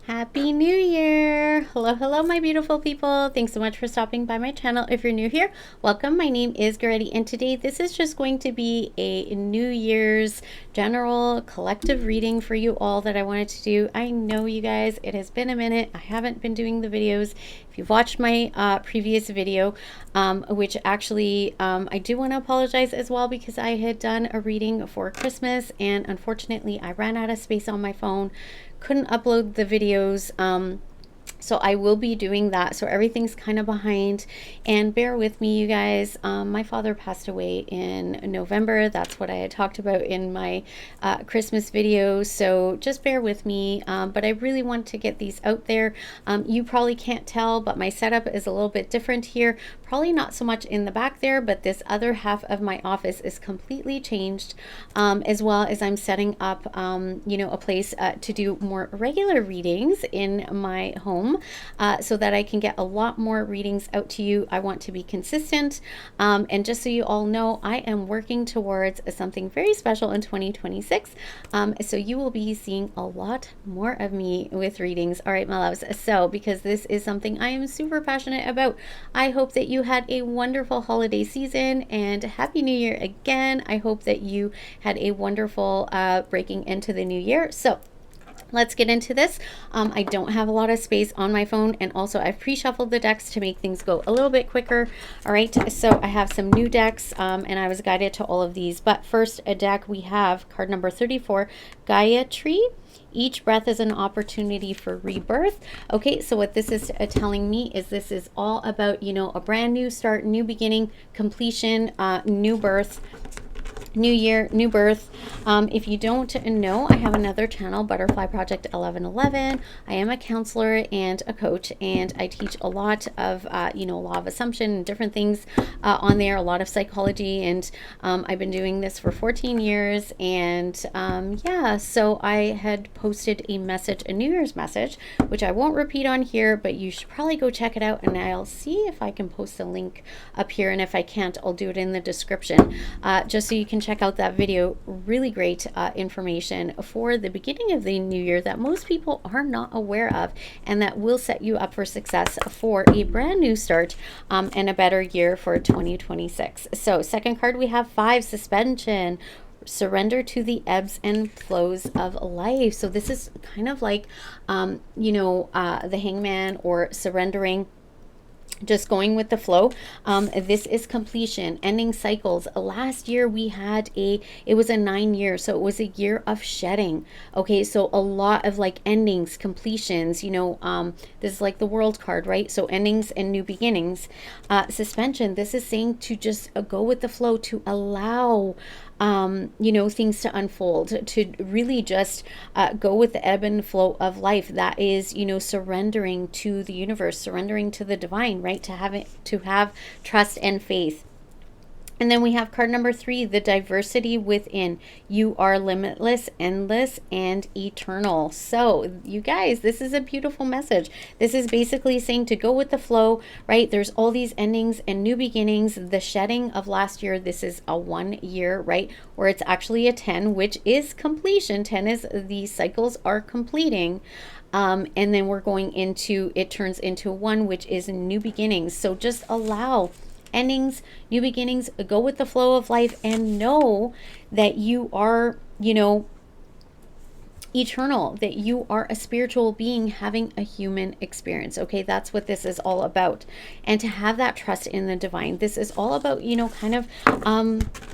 Happy New Year! Hello, hello, my beautiful people. Thanks so much for stopping by my channel. If you're new here, welcome. My name is Goretti, and today this is just going to be a New Year's general collective reading for you all that I wanted to do. I know you guys, it has been a minute. I haven't been doing the videos. If you've watched my previous video, which actually I do want to apologize as well because I had done a reading for Christmas and unfortunately I ran out of space on my phone. Couldn't upload the videos, so I will be doing that. So everything's kind of behind, and bear with me, you guys. My father passed away in November. That's what I had talked about in my Christmas video, so just bear with me. But I really want to get these out there. You probably can't tell, but my setup is a little bit different here. Probably not so much in the back there, but this other half of my office is completely changed, as well as I'm setting up a place to do more regular readings in my home, so that I can get a lot more readings out to you. I want to be consistent, and just so you all know, I am working towards something very special in 2026, so you will be seeing a lot more of me with readings. All right, my loves, so because this is something I am super passionate about, I hope that you had a wonderful holiday season and Happy New Year again. I hope that you had a wonderful breaking into the new year. So let's get into this. I don't have a lot of space on my phone, and also I've pre-shuffled the decks to make things go a little bit quicker. All right, so I have some new decks, and I was guided to all of these. But first, a deck, we have card number 34, Gaia Tree. Each breath is an opportunity for rebirth. Okay, so what this is telling me is this is all about, a brand new start, new beginning, completion, new birth, new year, new birth. If you don't know, I have another channel, Butterfly Project 1111. I am a counselor and a coach, and I teach a lot of law of assumption and different things on there, a lot of psychology, and I've been doing this for 14 years. And yeah, so I had posted a message, a New Year's message, which I won't repeat on here, but you should probably go check it out, and I'll see if I can post a link up here, and if I can't, I'll do it in the description, just so you can check out that video. Really great information for the beginning of the new year that most people are not aware of, and that will set you up for success for a brand new start, and a better year for 2026. So second card, we have 5, Suspension. Surrender to the ebbs and flows of life. So this is kind of like the Hangman, or surrendering, just going with the flow. This is completion, ending cycles. Last year we had it was a 9-year, so it was a year of shedding. Okay, so a lot of like endings, completions, this is like the World card, right? So endings and new beginnings. Suspension, this is saying to just go with the flow, to allow things to unfold, to really just go with the ebb and flow of life. That is, surrendering to the universe, surrendering to the divine, right? To have trust and faith. And then we have card number 3, the diversity within. You are limitless, endless, and eternal. So you guys, this is a beautiful message. This is basically saying to go with the flow, right? There's all these endings and new beginnings. The shedding of last year, this is a 1 year, right? Where it's actually a 10, which is completion. 10 is the cycles are completing. And then we're going into, it turns into 1, which is new beginnings. So just allow endings, new beginnings, go with the flow of life, and know that you are, eternal, that you are a spiritual being having a human experience. Okay, that's what this is all about. And to have that trust in the divine. This is all about, kind of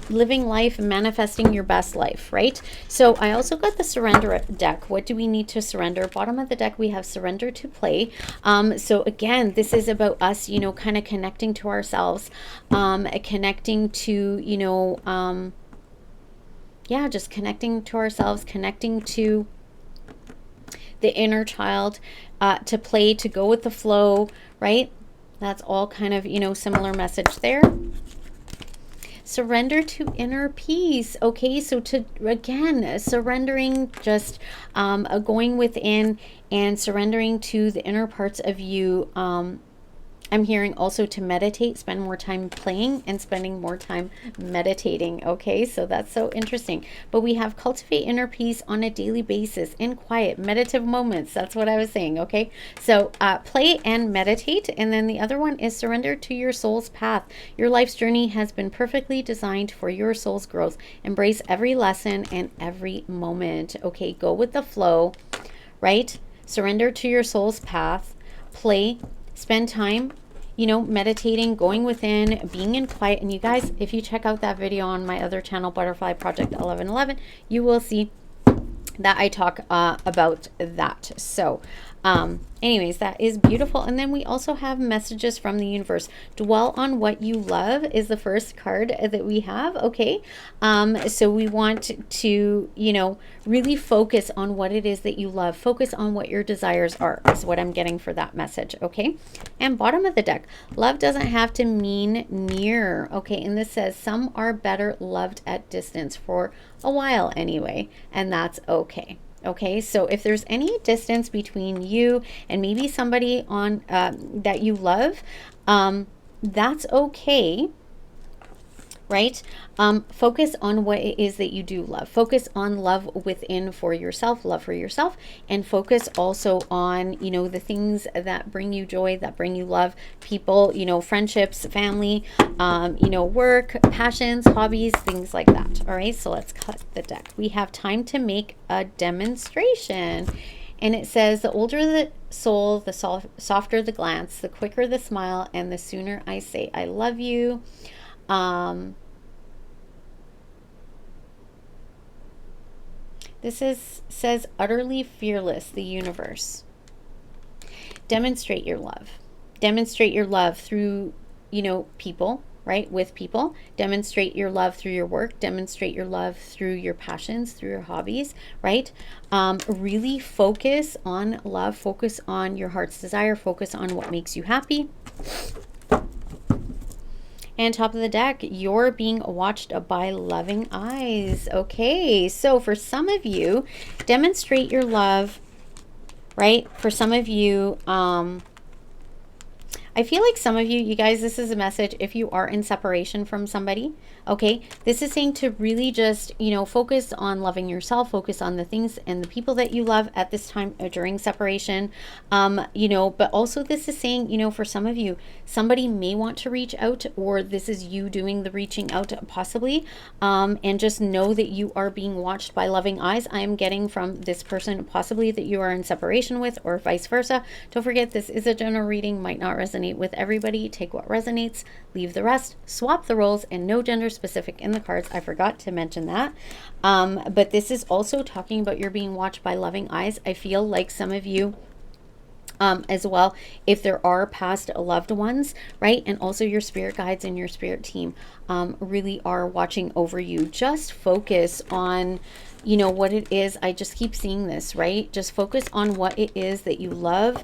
living life and manifesting your best life, right? So I also got the surrender deck. What do we need to surrender? Bottom of the deck, we have surrender to play. So again, this is about us, kind of connecting to ourselves, connecting to, just connecting to ourselves, connecting to the inner child, to play, to go with the flow, right? That's all kind of, similar message there. Surrender to inner peace. Okay, so again, surrendering, just going within and surrendering to the inner parts of you, I'm hearing also to meditate, spend more time playing and spending more time meditating. Okay, so that's so interesting. But we have cultivate inner peace on a daily basis in quiet, meditative moments. That's what I was saying. Okay, so play and meditate. And then the other one is surrender to your soul's path. Your life's journey has been perfectly designed for your soul's growth. Embrace every lesson and every moment. Okay, go with the flow, right? Surrender to your soul's path, play, spend time, you know, meditating, going within, being in quiet. And you guys, if you check out that video on my other channel, Butterfly Project 1111, you will see that I talk about that. So anyways, that is beautiful. And then we also have messages from the universe. Dwell on what you love is the first card that we have. Okay, so we want to, you know, really focus on what it is that you love. Focus on what your desires are, is what I'm getting for that message. Okay, and bottom of the deck, love doesn't have to mean near. Okay, and this says some are better loved at distance for a while anyway, and that's okay. Okay, so if there's any distance between you and maybe somebody on that you love, that's okay, right? Focus on what it is that you do love. Focus on love within for yourself, love for yourself, and focus also on, you know, the things that bring you joy, that bring you love, people, you know, friendships, family, you know, work, passions, hobbies, things like that. All right, so let's cut the deck. We have time to make a demonstration. And it says, the older the soul, the softer the glance, the quicker the smile, and the sooner I say I love you. This says utterly fearless, the universe. Demonstrate your love. Demonstrate your love through, you know, people, right? With people. Demonstrate your love through your work. Demonstrate your love through your passions, through your hobbies, right? Really focus on love. Focus on your heart's desire. Focus on what makes you happy. And top of the deck, you're being watched by loving eyes. Okay, so for some of you, demonstrate your love, right? For some of you, I feel like some of you, you guys, this is a message if you are in separation from somebody, okay? This is saying to really just, you know, focus on loving yourself, focus on the things and the people that you love at this time during separation, you know, but also this is saying, you know, for some of you, somebody may want to reach out, or this is you doing the reaching out possibly, and just know that you are being watched by loving eyes. I am getting from this person possibly that you are in separation with, or vice versa. Don't forget, this is a general reading, might not resonate with everybody. Take what resonates, leave the rest, swap the roles, and no gender specific in the cards. I forgot to mention that. But this is also talking about you're being watched by loving eyes. I feel like some of you as well, if there are past loved ones, right? And also your spirit guides and your spirit team really are watching over you. Just focus on, you know, what it is. I just keep seeing this, right? Just focus on what it is that you love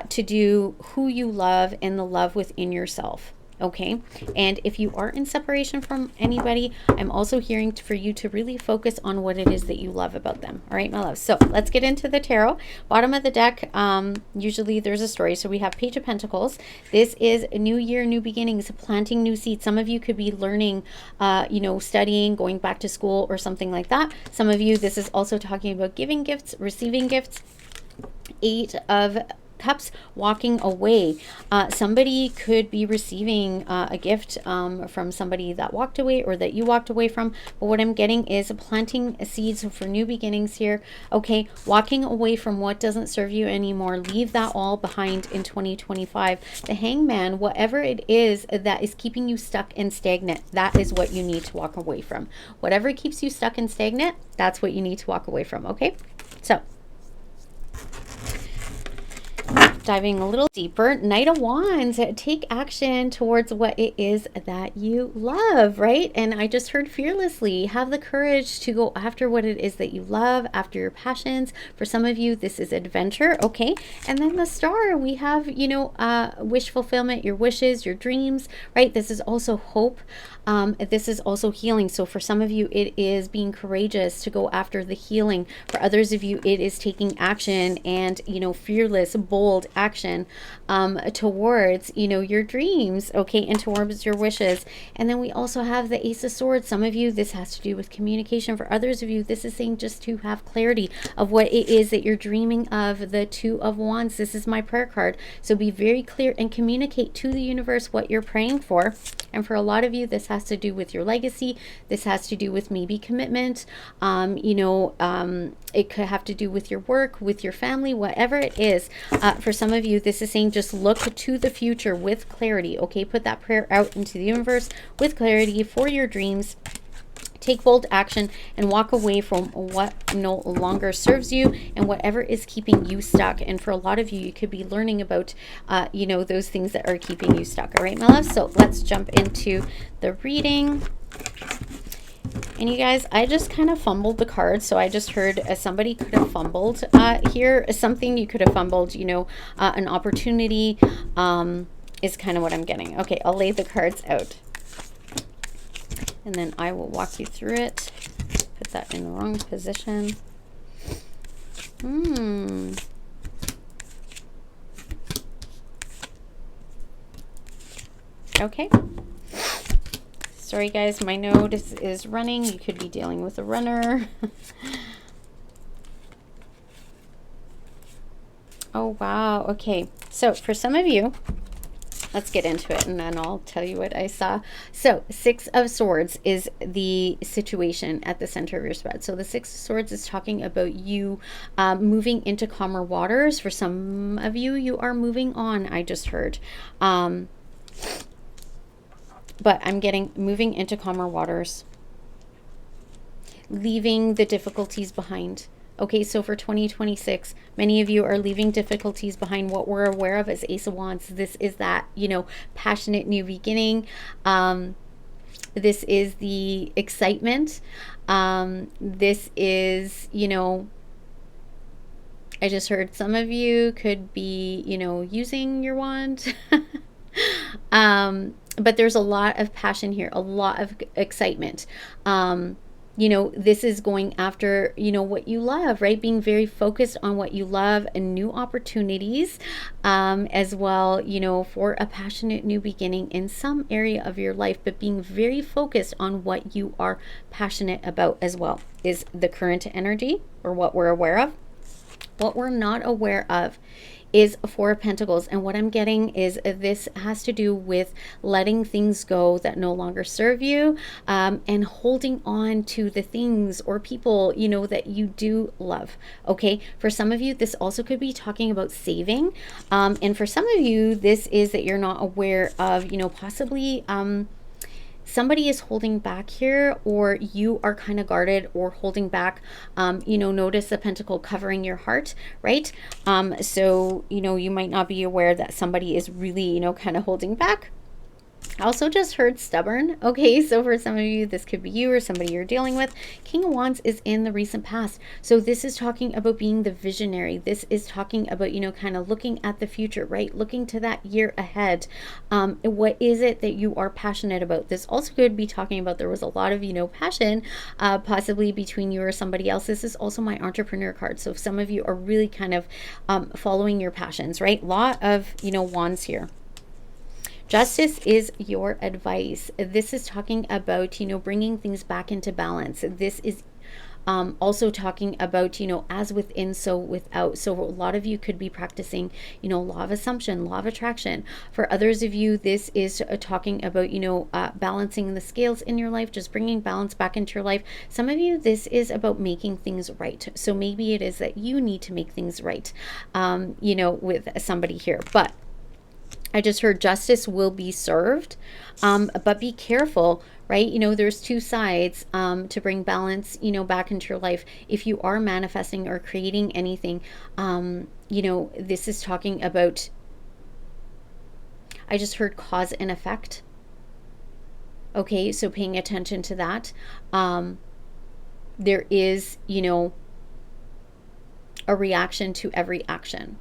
to do, who you love, and the love within yourself. Okay, and if you are in separation from anybody, I'm also hearing for you to really focus on what it is that you love about them. All right, my love. So let's get into the tarot. Bottom of the deck, usually there's a story. So we have Page of Pentacles. This is a new year, new beginnings, planting new seeds. Some of you could be learning, you know, studying, going back to school or something like that. Some of you, this is also talking about giving gifts, receiving gifts. 8 of Cups, walking away. Somebody could be receiving a gift from somebody that walked away or that you walked away from. But what I'm getting is planting seeds for new beginnings here. Okay, walking away from what doesn't serve you anymore. Leave that all behind in 2025. The Hangman, whatever it is that is keeping you stuck and stagnant, that is what you need to walk away from. Whatever keeps you stuck and stagnant, that's what you need to walk away from. Okay, so diving a little deeper, Knight of Wands, take action towards what it is that you love, right? And I just heard fearlessly, have the courage to go after what it is that you love, after your passions. For some of you, this is adventure, okay? And then the Star, we have, you know, wish fulfillment, your wishes, your dreams, right? This is also hope. This is also healing. So for some of you, it is being courageous to go after the healing. For others of you, it is taking action and, you know, fearless, bold, action towards, you know, your dreams, okay, and towards your wishes. And then we also have the Ace of Swords. Some of you, this has to do with communication. For others of you, this is saying just to have clarity of what it is that you're dreaming of. The Two of Wands, this is my prayer card. So be very clear and communicate to the universe what you're praying for. And for a lot of you, this has to do with your legacy. This has to do with maybe commitment. You know, it could have to do with your work, with your family, whatever it is. For some of you, this is saying just look to the future with clarity. Okay, put that prayer out into the universe with clarity for your dreams. Take bold action and walk away from what no longer serves you and whatever is keeping you stuck. And for a lot of you, you could be learning about, you know, those things that are keeping you stuck. All right, my love. So let's jump into the reading. And you guys, I just kind of fumbled the cards. So I just heard somebody could have fumbled here. Something you could have fumbled, you know, an opportunity is kind of what I'm getting. Okay, I'll lay the cards out. And then I will walk you through it. Put that in the wrong position. Okay. Sorry guys, my node is running. You could be dealing with a runner. Oh, wow. Okay. So for some of you, let's get into it and then I'll tell you what I saw. So Six of Swords is the situation at the center of your spread. So the Six of Swords is talking about you moving into calmer waters. For some of you, you are moving on, I just heard. But I'm getting moving into calmer waters. Leaving the difficulties behind. Okay, so for 2026, many of you are leaving difficulties behind. What we're aware of as Ace of Wands, this is that, you know, passionate new beginning. This is the excitement. This is, you know, I just heard some of you could be, you know, using your wand. But there's a lot of passion here, a lot of excitement. You know, this is going after, you know, what you love, right? Being very focused on what you love and new opportunities as well, you know, for a passionate new beginning in some area of your life, but being very focused on what you are passionate about as well is the current energy, or what we're aware of. What we're not aware of is Four of Pentacles. And what I'm getting is this has to do with letting things go that no longer serve you, and holding on to the things or people, you know, that you do love. Okay. For some of you, this also could be talking about saving. And for some of you, this is that you're not aware of, you know, possibly, somebody is holding back here, or you are kind of guarded or holding back. You know, notice the pentacle covering your heart, right? So, you know, you might not be aware that somebody is really, you know, kind of holding back. I also just heard stubborn. Okay, so for some of you, this could be you or somebody you're dealing with. King of Wands is in the recent past. So this is talking about being the visionary. This is talking about, you know, kind of looking at the future, right? Looking to that year ahead. What is it that you are passionate about? This also could be talking about there was a lot of, you know, passion possibly between you or somebody else. This is also my entrepreneur card. So if some of you are really kind of following your passions, right? Lot of, you know, wands here. Justice is your advice. This is talking about, you know, bringing things back into balance. This is also talking about, you know, as within, so without. So a lot of you could be practicing, you know, law of assumption, law of attraction. For others of you, this is talking about, you know, balancing the scales in your life, just bringing balance back into your life. Some of you, this is about making things right. So maybe it is that you need to make things right, you know, with somebody here. But I just heard justice will be served, but be careful, right? You know, there's two sides to bring balance, you know, back into your life. If you are manifesting or creating anything, you know, this is talking about, I just heard cause and effect. Okay, so paying attention to that. There is, you know, a reaction to every action.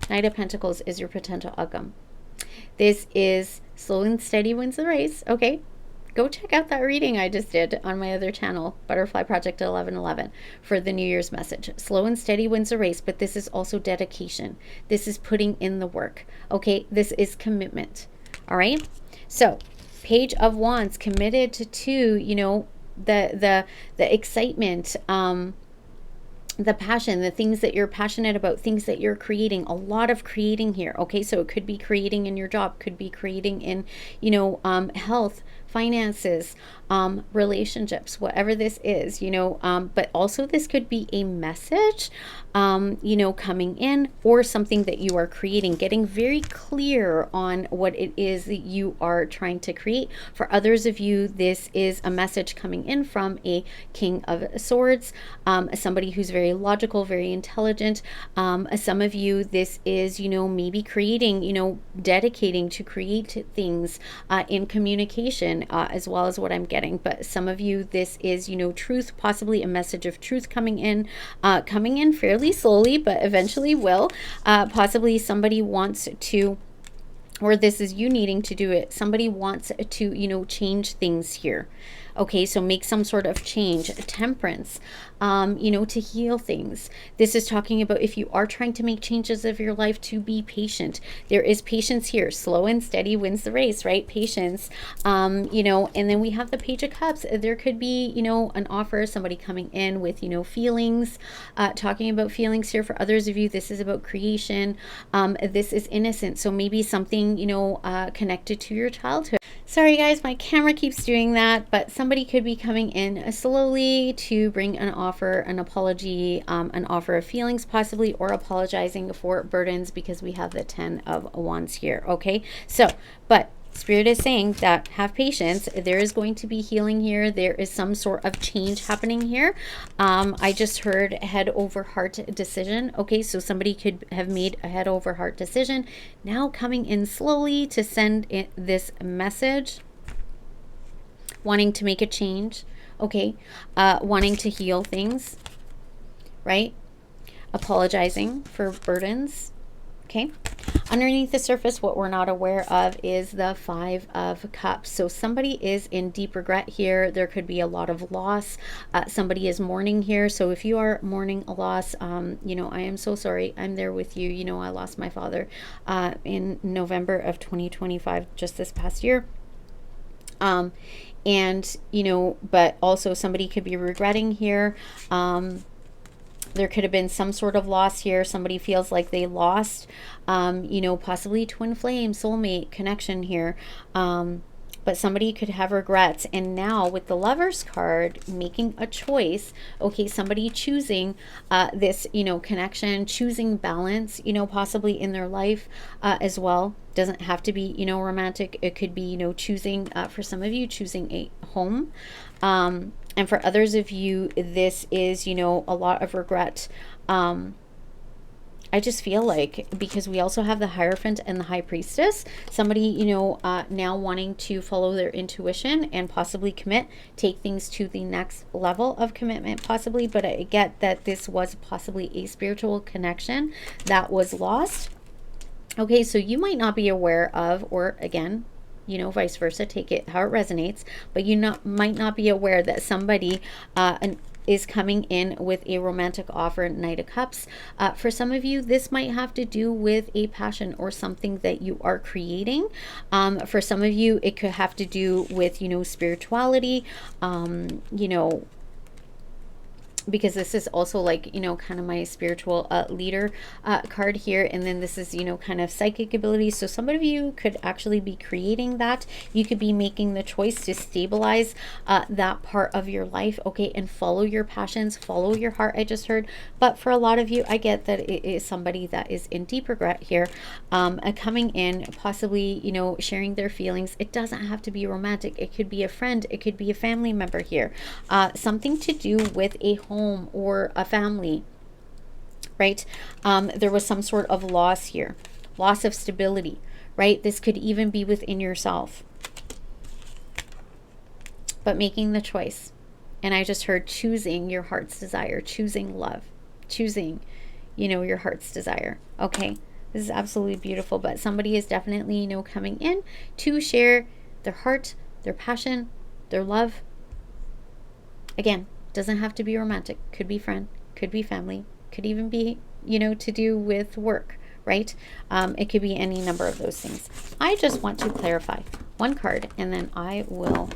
Knight of Pentacles is your potential outcome. This is slow and steady wins the race. Okay. go check out that reading I just did on my other channel, Butterfly Project 1111, for the New Year's message. Slow and steady wins the race, but this is also dedication. This is putting in the work. Okay, this is commitment. All right. So, Page of Wands, committed to, you know, the excitement, the passion, the things that you're passionate about, things that you're creating, a lot of creating here. Okay, so it could be creating in your job, could be creating in, you know, health, finances, relationships, whatever this is, you know, but also this could be a message, you know, coming in, or something that you are creating, getting very clear on what it is that you are trying to create. For others of you, this is a message coming in from a King of Swords, somebody who's very logical, very intelligent. Some of you, this is, you know, maybe creating, you know, dedicating to create things in communication, as well as what I'm getting. But some of you, this is, you know, truth, possibly a message of truth coming in fairly slowly, but eventually will. Possibly somebody wants to, or this is you needing to do it. Somebody wants to, you know, change things here. Okay, so make some sort of change. Temperance, you know, to heal things. This is talking about if you are trying to make changes of your life, to be patient. There is patience here. Slow and steady wins the race, right? Patience, you know, and then we have the Page of Cups. There could be, you know, an offer, somebody coming in with, you know, feelings, talking about feelings here. For others of you, this is about creation. This is innocent. So maybe something, you know, connected to your childhood. Sorry guys, my camera keeps doing that, but somebody could be coming in slowly to bring an offer, an apology, an offer of feelings possibly, or apologizing for burdens, because we have the 10 of Wands here. Okay, so, but Spirit is saying that have patience. There is going to be healing here. There is some sort of change happening here. I just heard head over heart decision. Okay, so somebody could have made a head over heart decision, now coming in slowly to send this message, wanting to make a change. Okay, wanting to heal things, right? Apologizing for burdens. Okay, underneath the surface, what we're not aware of is the 5 of Cups. So somebody is in deep regret here. There could be a lot of loss. Somebody is mourning here. So if you are mourning a loss, you know, I am so sorry. I'm there with you. You know, I lost my father in November of 2025, just this past year. And, you know, but also somebody could be regretting here. There could have been some sort of loss here. Somebody feels like they lost, you know, possibly twin flame, soulmate connection here. But somebody could have regrets. And now with the Lovers card, making a choice. Okay, somebody choosing this, you know, connection, choosing balance, you know, possibly in their life as well. Doesn't have to be, you know, romantic. It could be, you know, choosing, for some of you, choosing a home. And for others of you, this is, you know, a lot of regret. I just feel like, because we also have the Hierophant and the High Priestess, somebody, you know, now wanting to follow their intuition and possibly commit, take things to the next level of commitment possibly. But I get that this was possibly a spiritual connection that was lost. Okay, so you might not be aware of, or again, you know, vice versa, take it how it resonates, but you might not be aware that somebody is coming in with a romantic offer, Knight of Cups. For some of you, this might have to do with a passion or something that you are creating. For some of you, it could have to do with, you know, spirituality, you know, because this is also like, you know, kind of my spiritual leader card here. And then this is, you know, kind of psychic abilities. So some of you could actually be creating that. You could be making the choice to stabilize that part of your life. Okay, and follow your passions, follow your heart, I just heard. But for a lot of you, I get that it is somebody that is in deep regret here, coming in, possibly, you know, sharing their feelings. It doesn't have to be romantic. It could be a friend, it could be a family member here, something to do with a home or a family, right? There was some sort of loss here, loss of stability, right? This could even be within yourself, but making the choice. And I just heard choosing your heart's desire, choosing love, choosing, you know, your heart's desire. Okay, this is absolutely beautiful. But somebody is definitely, you know, coming in to share their heart, their passion, their love. Again, doesn't have to be romantic. Could be friend, could be family, could even be, to do with work, right? It could be any number of those things. I just want to clarify one card, and then I will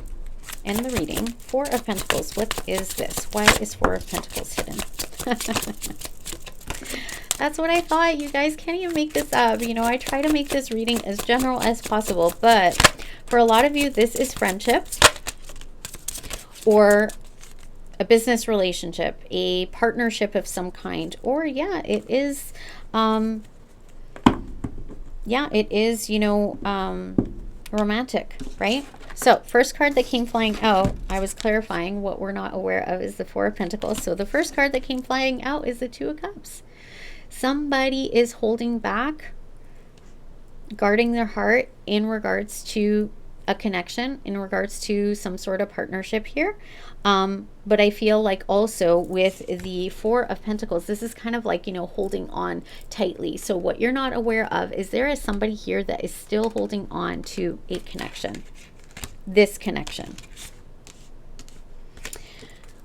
end the reading. Four of Pentacles. What is this? Why is Four of Pentacles hidden? That's what I thought. You guys can't even make this up. I try to make this reading as general as possible, but for a lot of you, this is friendship or a business relationship, a partnership of some kind, or it is, romantic, right? So first card that came flying out, I was clarifying what we're not aware of is the Four of Pentacles. So the first card that came flying out is the Two of Cups. Somebody is holding back, guarding their heart in regards to a connection, in regards to some sort of partnership here. But I feel like also with the Four of Pentacles, this is kind of like, holding on tightly. So what you're not aware of is there is somebody here that is still holding on to a connection. This connection.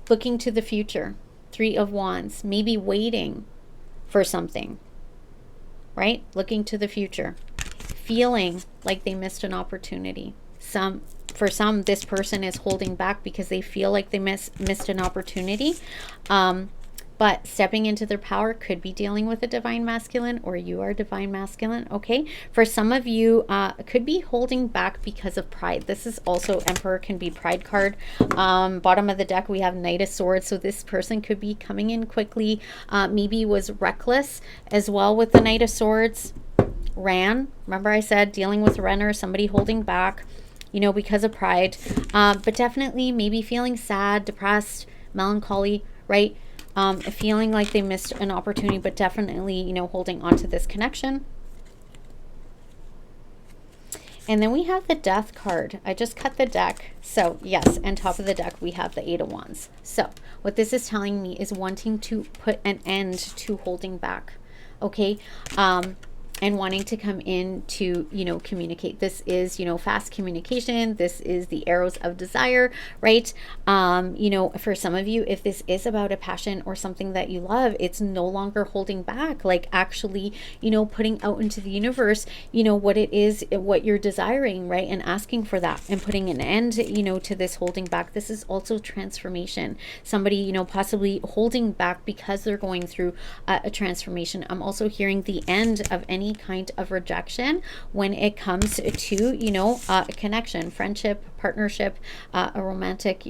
Looking to the future. Three of Wands. Maybe waiting for something, right? Looking to the future. Feeling like they missed an opportunity. For some, this person is holding back because they feel like they missed an opportunity. But stepping into their power could be dealing with a divine masculine, or you are divine masculine, okay? For some of you, could be holding back because of pride. This is also Emperor, can be pride card. Bottom of the deck, we have Knight of Swords. So this person could be coming in quickly, maybe was reckless as well with the Knight of Swords. Ran. Remember I said dealing with runner, somebody holding back, because of pride. But definitely maybe feeling sad, depressed, melancholy, right? Feeling like they missed an opportunity, but definitely, holding on to this connection. And then we have the Death card. I just cut the deck. So yes, and top of the deck, we have the Eight of Wands. So what this is telling me is wanting to put an end to holding back. Okay. And wanting to come in to, communicate. This is, fast communication. This is the arrows of desire, right? For some of you, if this is about a passion or something that you love, it's no longer holding back, like actually, putting out into the universe, what it is, what you're desiring, right? And asking for that and putting an end, to this holding back. This is also transformation. Somebody, possibly holding back because they're going through a transformation. I'm also hearing the end of any kind of rejection when it comes to a connection, friendship, partnership, a romantic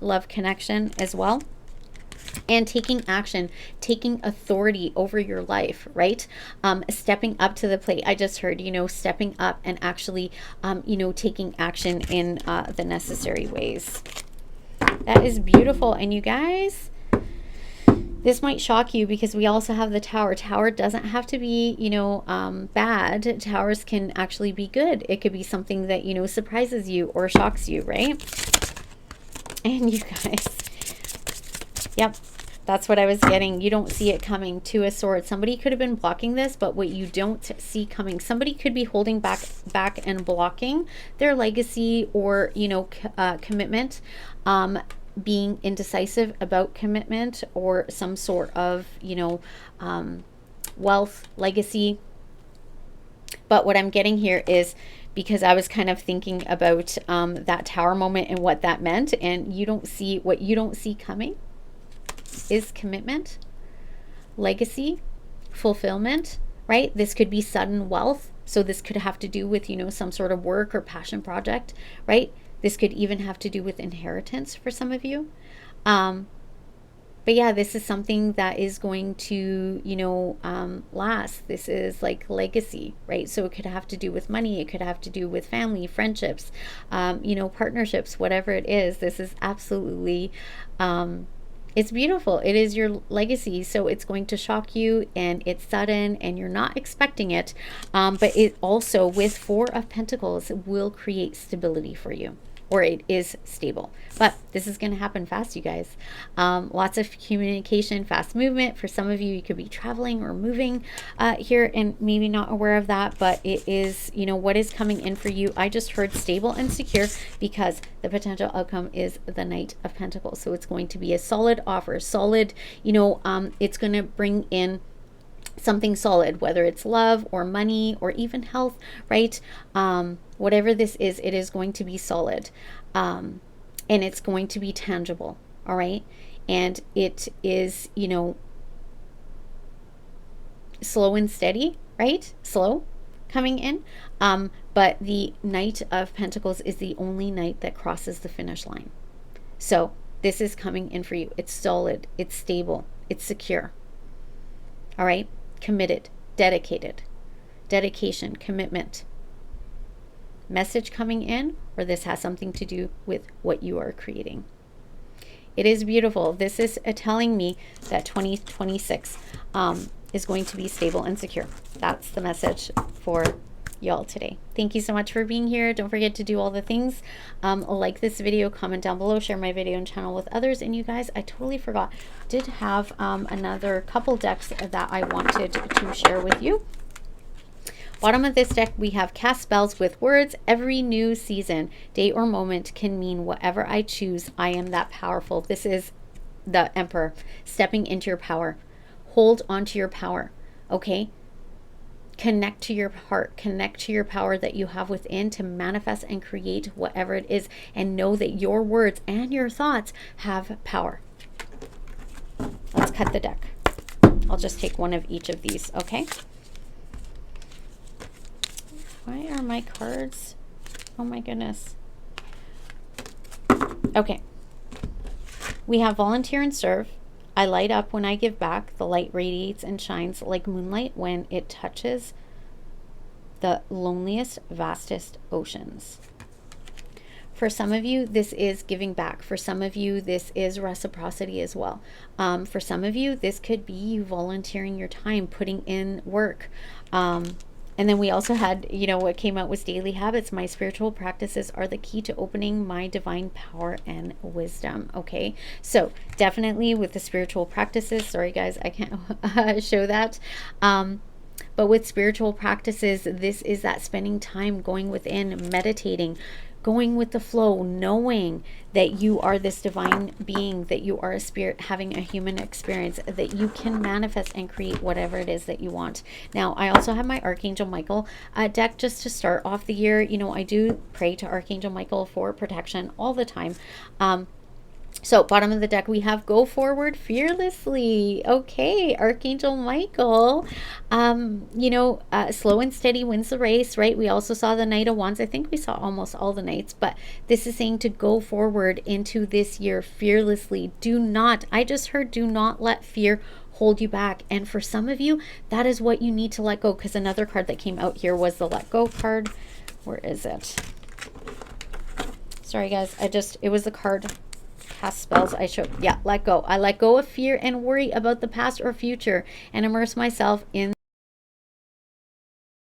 love connection as well. And taking action, taking authority over your life, right? Stepping up to the plate. I just heard, stepping up and actually taking action in the necessary ways. That is beautiful. And you guys, this might shock you because we also have the Tower. Tower doesn't have to be, bad. Towers can actually be good. It could be something that, surprises you or shocks you, right? And you guys, yep, that's what I was getting. You don't see it coming. Two of Swords. Somebody could have been blocking this, but what you don't see coming, somebody could be holding back and blocking their legacy or, commitment. Being indecisive about commitment or some sort of, wealth, legacy. But what I'm getting here is, because I was kind of thinking about that Tower moment and what that meant, and what you don't see coming is commitment, legacy, fulfillment, right? This could be sudden wealth. So this could have to do with, some sort of work or passion project, right? This could even have to do with inheritance for some of you. But yeah, this is something that is going to, last. This is like legacy, right? So it could have to do with money. It could have to do with family, friendships, partnerships, whatever it is. This is absolutely, it's beautiful. It is your legacy. So it's going to shock you, and it's sudden and you're not expecting it. But it also, with Four of Pentacles, will create stability for you, or it is stable. But this is going to happen fast, you guys. Lots of communication, fast movement. For some of you, you could be traveling or moving here and maybe not aware of that, but it is, you know, what is coming in for you. I just heard stable and secure because the potential outcome is the Knight of Pentacles. So it's going to be a solid offer, solid, you know, it's going to bring in something solid, whether it's love or money or even health, right? Whatever this is, it is going to be solid. And it's going to be tangible, all right? And it is, you know, slow and steady, right? Slow coming in. But the Knight of Pentacles is the only knight that crosses the finish line. So this is coming in for you. It's solid, it's stable, it's secure, all right? Committed, dedicated, dedication, commitment. Message coming in, or this has something to do with what you are creating. It is beautiful. This is telling me that 2026 is going to be stable and secure. That's the message for y'all today. Thank you so much for being here. Don't forget to do all the things. Like this video, comment down below, share my video and channel with others. And you guys, I totally forgot, did have another couple decks that I wanted to share with you. Bottom of this deck, we have cast spells with words. Every new season, day or moment can mean whatever I choose. I am that powerful. This is the Emperor stepping into your power. Hold on to your power, okay? Connect to your heart, connect to your power that you have within to manifest and create whatever it is, and know that your words and your thoughts have power. Let's cut the deck. I'll just take one of each of these, okay? Why are my cards? Oh my goodness. Okay. We have volunteer and serve. I light up when I give back. The light radiates and shines like moonlight when it touches the loneliest, vastest oceans. For some of you, this is giving back. For some of you, this is reciprocity as well. For some of you, this could be you volunteering your time, putting in work. And then we also had, you know, what came out was daily habits. My spiritual practices are the key to opening my divine power and wisdom. Okay, so definitely with the spiritual practices, sorry guys, I can't show that. But with spiritual practices, this is that spending time going within, meditating, going with the flow, knowing that you are this divine being, that you are a spirit having a human experience, that you can manifest and create whatever it is that you want. Now, I also have my Archangel Michael deck just to start off the year. You know, I do pray to Archangel Michael for protection all the time. So bottom of the deck, we have go forward fearlessly. Okay, Archangel Michael, you know, slow and steady wins the race, right? We also saw the Knight of Wands. I think we saw almost all the Knights, but this is saying to go forward into this year fearlessly. Do not, I just heard, do not let fear hold you back. And for some of you, that is what you need to let go, because another card that came out here was the let go card. Where is it? Sorry guys, it was the card. Cast spells I showed. Yeah, let go. I let go of fear and worry about the past or future and immerse myself in